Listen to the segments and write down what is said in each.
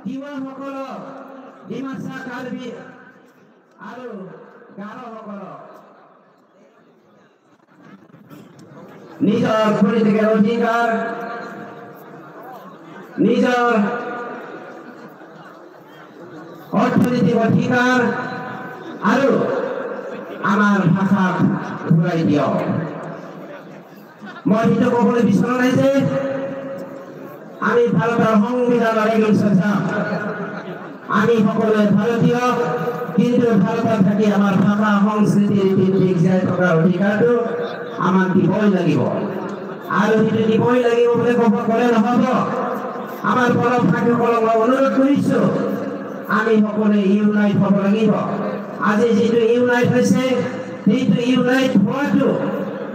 তিৱাসকলক ডিমাচা কাৰ্বি আৰু গাৰোসকলক নিজৰ পলিটিকেল অধিকাৰ নিজৰ অৰ্থনৈতিক অধিকাৰ আৰু আমাৰ ভাষাক ঘূৰাই দিয়ক। মই সেইটো ক'বলৈ বিচৰা নাই যে আমি ভাৰতৰ সংবিধানৰ একজন সদস্য, আমি সকলোৱে ভাৰতীয়, কিন্তু ভাৰতত থাকি আমাৰ ভাষা সংস্কৃতি ৰীতি-নীতি জীয়াই থকাৰ অধিকাৰটো আমাক দিবই লাগিব আৰু সেইটো দিবই লাগিব বুলি ক'লে নহ'ব। আমাৰ পৰভাষীসকলক মই অনুৰোধ কৰিছোঁ, আমি সকলোৱে ইউনাইট হ'ব লাগিব। আজি যিটো ইউনাইট হৈছে সেইটো ইউনাইট হোৱাটো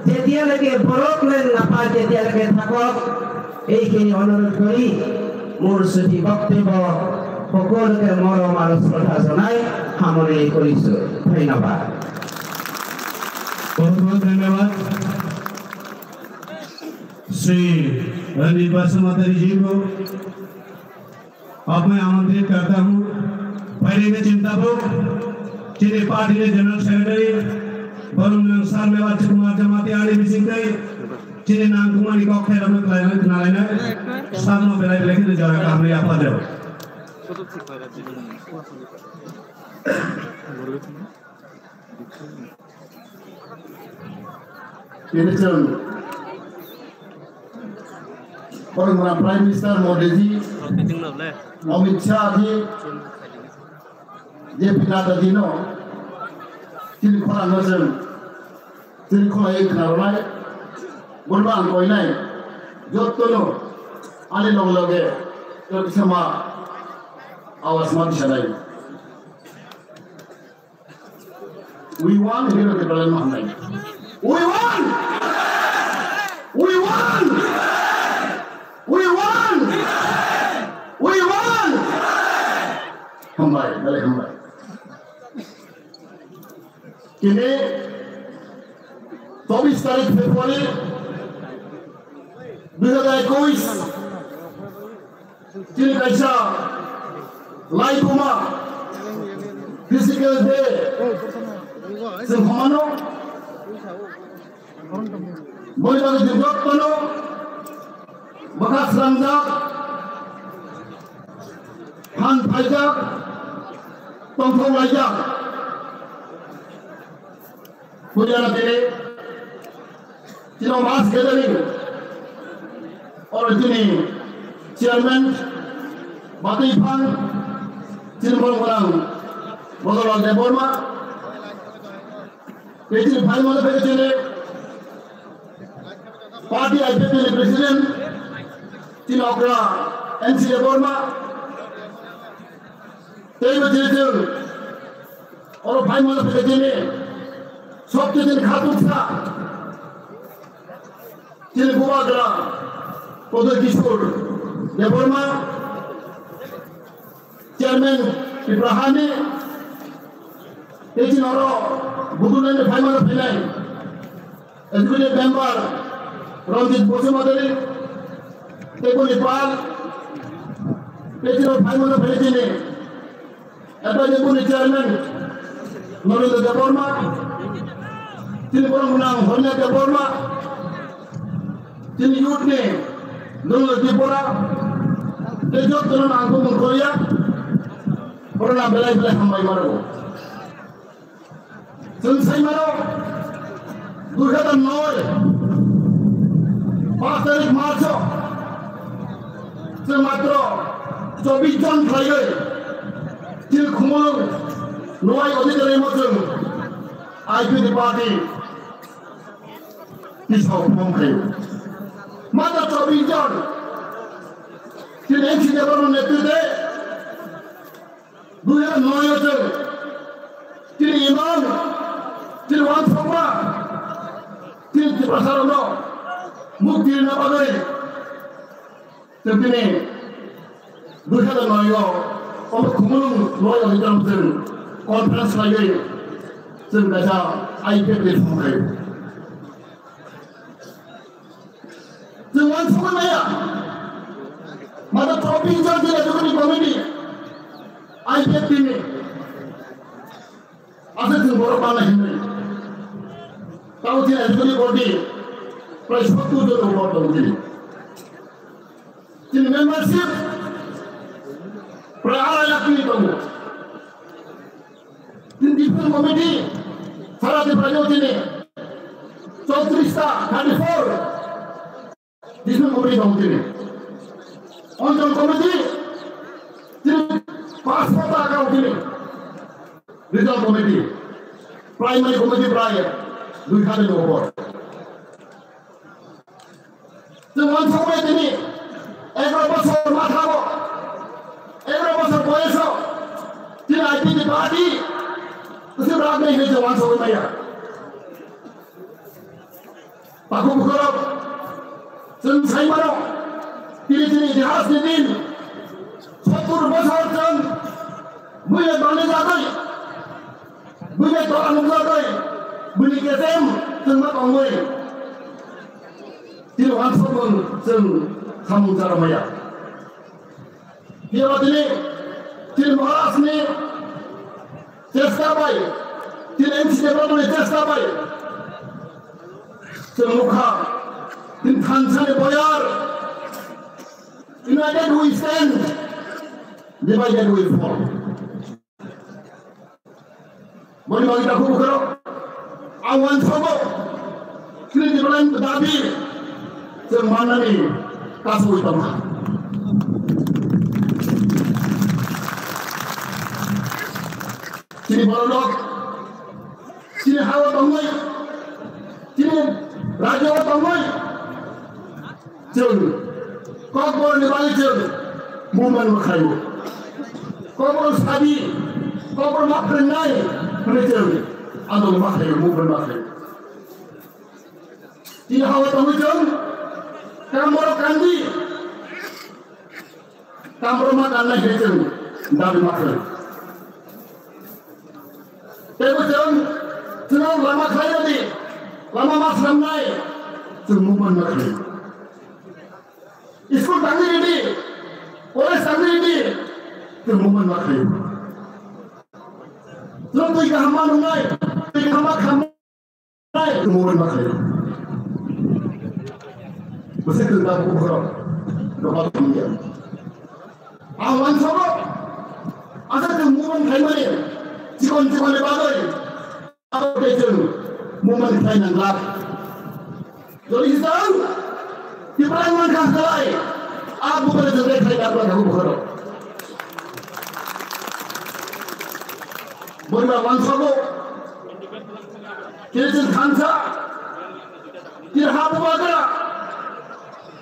যেতিয়ালৈকে বৰকলেন নাপায় তেতিয়ালৈকে থাকক, এইখিনি অনুৰোধ কৰি মোৰ ছুটি বক্তব্য সকলোকে মৰম আৰু শ্ৰদ্ধা জনাই সামৰণি কৰিছোঁ। ধন্যবাদ। बहुत बहुत धन्यवाद श्री रणजीत बासुमतारी जी को। अब मैं आमंत्रित करता हूँ पहले के चिंतापुर जिन्हें पार्टी के जनरल सेक्रेटरी वरुण सारमेवा कुमार जमाती आने मिसिंग गई जिन्हें नाम कुमारी को खेल में नारायण सामने बेलाय लेके जाएगा हमने यहाँ पर जाओ। Pension orang Prime Minister Modi ji, Amit Shah ji, JP Nadda ji no, sini kola nasem, sini kola ek naronai, bolban koi nai, jotto no, ane log loge, to sama awas mati sadai. We want hero ke balan mahnai. We won! We won! We won! We won! Hambai, balik hambai. Kini 24 तारीख Februari 2021 kini kaisa Lai Kuma Physical Day Semhamano boleh bagi jemput penuh bekas ranjak han pajak tongkong lajak punya nanti cino mas gathering और जिन्हें chairman बातें फान जिन्हें बोल रहा हूँ बोलो दे बोलमा लेकिन भाई माने फिर जिन्हें पार्टी आईपीपी प्रेसिडेंट तीन ओकरा एनसीए बोर्मा तेई बजे दिन और भाई माने फिर जिन्हें सबके दिन खातून था जिन्हें बुआ करा Poder Kishore Deborma Chairman Ibrahani Teaching Oro Budunan Final Finai Executive Member Ranjit Bosumadari Tekuni Pal Teaching of Final Finai Advisor Chairman Norinda Deborma Tilipurang Munang Horna Deborma Tin Youth Ne Nunggu Dipura, Dejok turun angkung Korea, pernah belai-belai hambai maru. Selesai maru, 2009, 5 तारीख मार्च, sematra 24 জন player, til khumulung, nuai odikare motung, IPP party, kisau pemkeu. मात्र 24 জন তিনি NCP নেতৃত্বে 2009 বছর তিনি ইমাম তিনি ওয়ানসভা তিনি প্রসারণ মুক্তির নামে তিনি 2009 খুমুলুং নয় অধিকাংশ কনফারেন্স লাগে जों दा आईपीपी फंबाय जों मान समान नाया माने ट्रफी जन दिला जोंनि committee IPF ini asal tu borok mana ini tahu tidak itu body price waktu tu borok tu ini membership perahara yang ini tahu ini different committee salah di perajaan ini 34 different committee tahu ini on committee passport account ini result committee primary committee prior 200 over dengan sampai ini ekor besar mathago ekor besar boyeso tidak ada di party itu berat nih itu wan sampai maya paku bukarap selesai baru pilih-pilih ihas din 70 besar kan boleh balik lagi boleh orang lagi boleh kesem tempat orang tidak langsung sen kamu cara maya dia ini tidak malas ni cesta baik tidak MC depan cesta baik semuka intansan bayar United we stand divided we fall boleh bagi aku bukan awan sobo kini di bulan tetapi semana ni kasu hitam kini balok kini hawa tangoi kini raja tangoi jeng kau boleh balik jeng movement makhayu kau boleh sabi kau boleh makan naik kerja atau makhayu movement makhayu kini hawa tangoi jeng kamar kandi kamar makan naik jeng dari makhayu Tapi jeng senang lama kaya tadi lama mas ramai semua makhayu School tangi ini, oleh tangi ini, semua makhayu. Lalu tiga hamba nungai, tiga hamba kamai, semua makhayu. Mesti kita buka, dapat kemudian. Awan sama, asal semua makhayu ni, cikon lebagai, apa kecil, semua makhayu nanglak. Jadi sekarang. Di perayaan kasih, aku boleh jadi saya dapat aku bukan. Boleh wansago, kita kansa, kita hapu baga,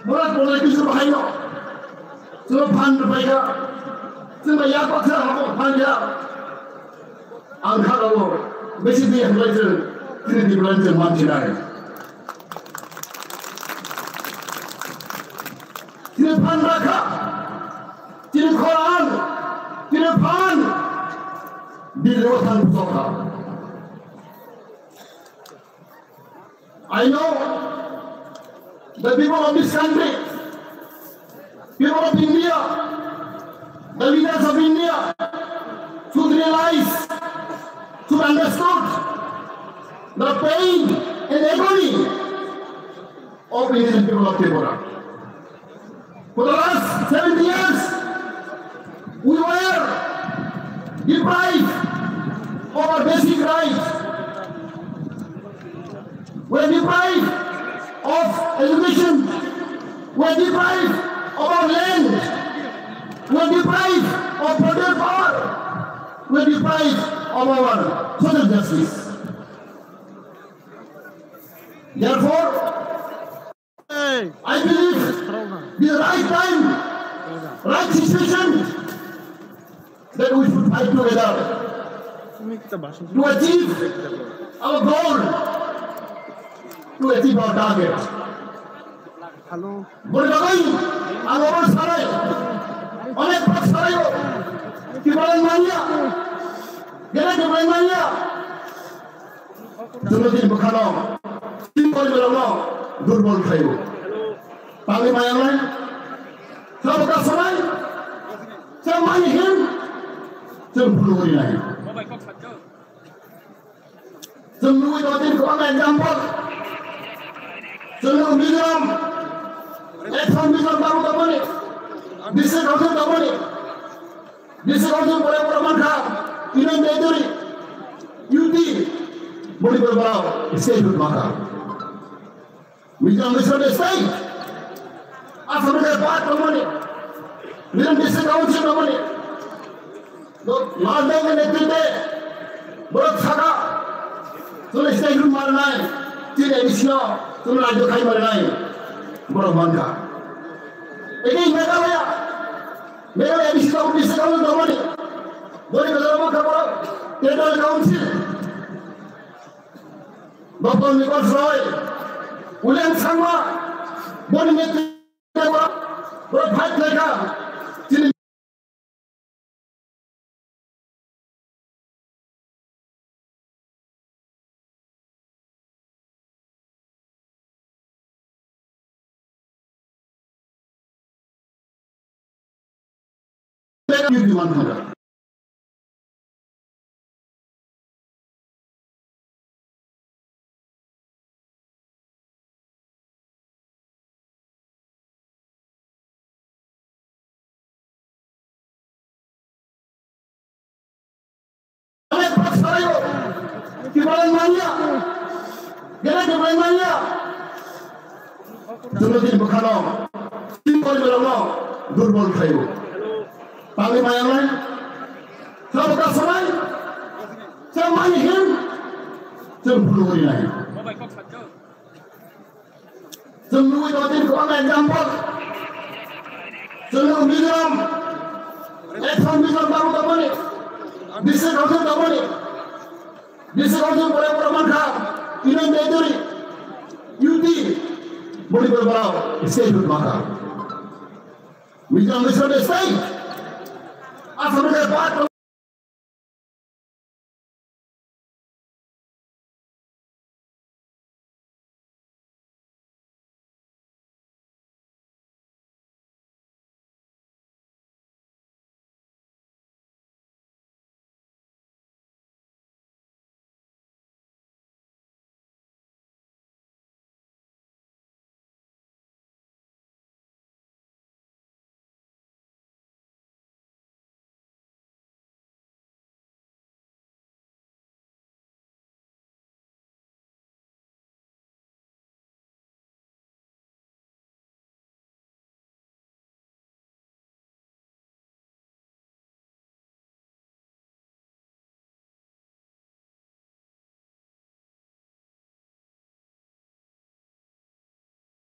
boleh kisah bahaya, semua pan berbahaya, semua yang paksa hapu panja, angkat aku, mesti dia belajar, tidak belajar mancing. Tidak pan raka, tidak Quran, tidak pan di lewatan pusaka. I know the people of this country, people of India, the leaders of India should realize, should understand the pain and agony of Indian people of Tripura. For the last 70 years, we were deprived of our basic rights. We are deprived of education. We are deprived of our land. We are deprived of political power. We are deprived of our social justice. Therefore, I believe the right time, right situation that we should fight together to achieve our goal, to achieve our target. Boleh bagaimana? Anggapan sarai, oleh pak sarai, kibaran mania, kita kibaran mania. Semuanya berkalo, timbul berlalu, durbol kayu. Panglima yang lain, saya bekas sarai, saya mainin, जों फुलुगुरि नायो जों लुबैदों दिनखौ आं example जोङो Mizoram Ethan Mizoram बाबु दंमोन district council दंमोन डिस्ट्रिक्ट काउन्सिल बड़ा मानखा इन्हें बेदरी यूटी मणिपुर बड़ा स्टेट मानखा मिजोराम मिजोराम स्टेट असम के बात दंमोन मिजोराम डिस्ट्रिक्ट काउन्सिल दंमोन लाल के नेतृत्व बड़ा सागा तुम स्टेट मारना है तीन एडिशनल तुम राज्य खाई मारना है बड़ा मानखा एक ही मेघालय एडिशनल डिस्ट्रिक्ट काउंसिल दंमोन बोले कदम खबर territorial council doctor Nicholas Roy Ulen Sangma बोले नेतृत्व बड़ा फाइट लेगा You demand for that. Jumlah berkano, simpel berano, durbal kayu. Paling banyak lain, saya bukan samai, saya mainin, saya peluk ini. Semua itu ada kau ambil gambar, semua miram, eton miram baru dapat ni, district council dapat ni, district council bड़ा मानखा, इन्हें बेदरी, UT, Manipur बड़ा state मानखा, Mizoram Mizoram state Assam के बात